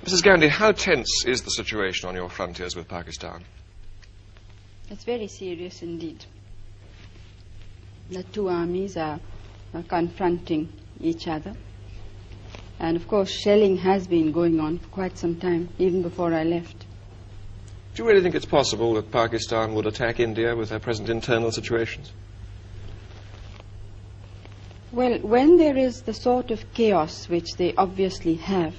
Mrs. Gandhi, how tense is the situation on your frontiers with Pakistan? It's very serious indeed. The two armies are confronting each other. And of course, shelling has been going on for quite some time, even before I left. Do you really think it's possible that Pakistan would attack India with their present internal situations? Well, when there is the sort of chaos which they obviously have,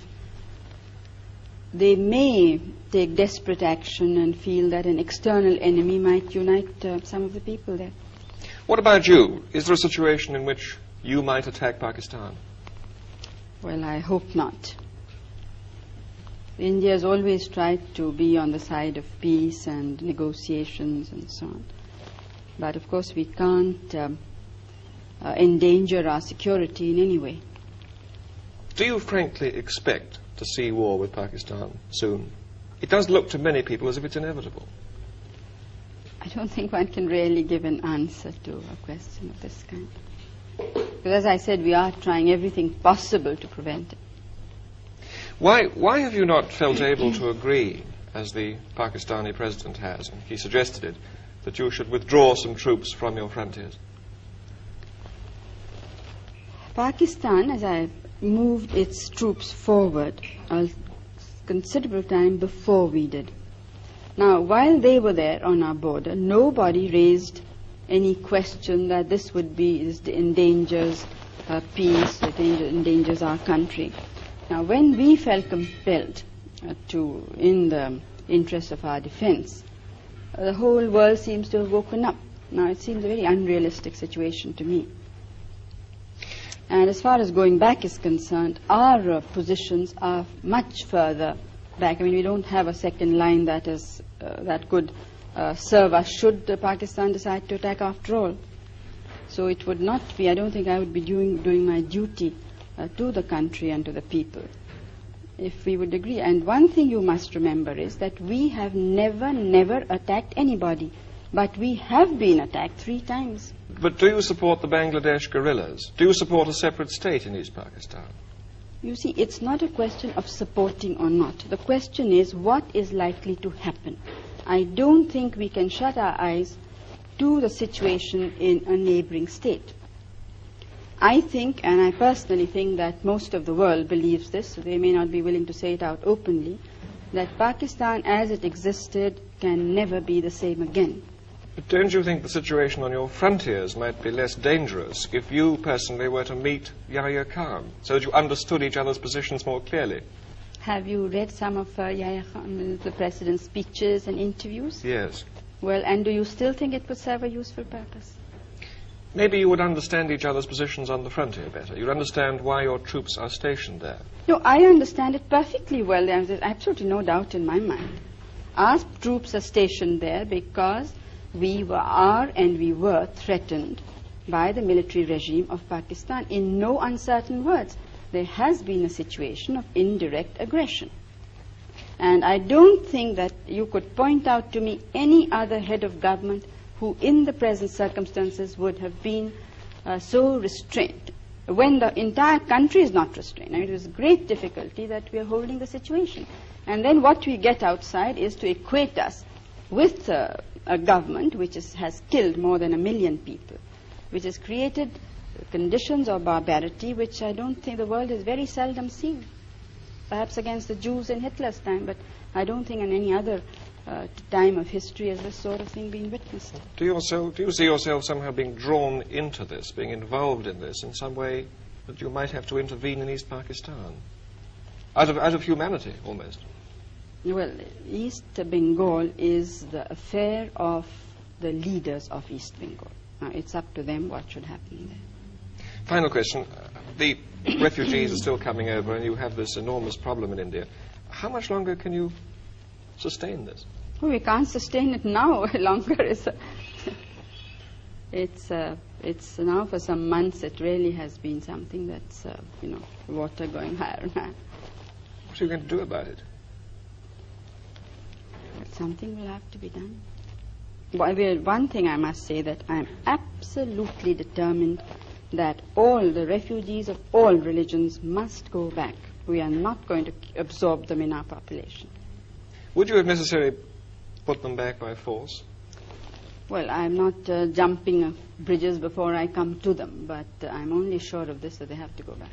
they may take desperate action and feel that an external enemy might unite some of the people there. What about you? Is there a situation in which you might attack Pakistan? Well, I hope not. India has always tried to be on the side of peace and negotiations and so on. But of course we can't endanger our security in any way. Do you frankly expect to see war with Pakistan soon? It does look to many people as if it's inevitable. I don't think one can really give an answer to a question of this kind. Because as I said, we are trying everything possible to prevent it. Why have you not felt able to agree, as the Pakistani president has, and he suggested it, that you should withdraw some troops from your frontiers? Pakistan, as I moved its troops forward, a considerable time before we did. Now, while they were there on our border, nobody raised any question that this endangers peace, it endangers our country. Now, when we felt compelled in the interest of our defense, the whole world seems to have woken up. Now, it seems a very unrealistic situation to me. And as far as going back is concerned, our positions are much further back. I mean, we don't have a second line that could serve us should Pakistan decide to attack after all. So it would not be, I don't think I would be doing my duty to the country and to the people if we would agree. And one thing you must remember is that we have never attacked anybody, but we have been attacked 3 times. But do you support the Bangladesh guerrillas? Do you support a separate state in East Pakistan? You see, it's not a question of supporting or not. The question is what is likely to happen. I don't think we can shut our eyes to the situation in a neighboring state. I think, and I personally think that most of the world believes this, so they may not be willing to say it out openly, that Pakistan as it existed can never be the same again. But don't you think the situation on your frontiers might be less dangerous if you personally were to meet Yahya Khan, so that you understood each other's positions more clearly? Have you read some of Yahya Khan, the president's speeches and interviews? Yes. Well, and do you still think it would serve a useful purpose? Maybe you would understand each other's positions on the frontier better. You'd understand why your troops are stationed there. No, I understand it perfectly well. There's absolutely no doubt in my mind. Our troops are stationed there because we were threatened by the military regime of Pakistan. In no uncertain words, there has been a situation of indirect aggression. And I don't think that you could point out to me any other head of government who in the present circumstances would have been so restrained, when the entire country is not restrained. I mean, it is great difficulty that we are holding the situation. And then what we get outside is to equate us with a government which has killed more than 1 million people, which has created conditions of barbarity which I don't think the world has very seldom seen. Perhaps against the Jews in Hitler's time, but I don't think in any other time of history has this sort of thing been witnessed. Do you see yourself somehow being drawn into this, being involved in this in some way that you might have to intervene in East Pakistan? Out of humanity, almost. Well, East Bengal is the affair of the leaders of East Bengal. Now, it's up to them what should happen there. Final question. The refugees are still coming over and you have this enormous problem in India. How much longer can you sustain this? Oh, we can't sustain it now. Longer it's now for some months it really has been something that's, water going higher and higher. What are you going to do about it? Something will have to be done. Well, one thing I must say, that I am absolutely determined that all the refugees of all religions must go back. We are not going to absorb them in our population. Would you have necessarily put them back by force? Well, I'm not jumping bridges before I come to them, but I'm only sure of this, that they have to go back.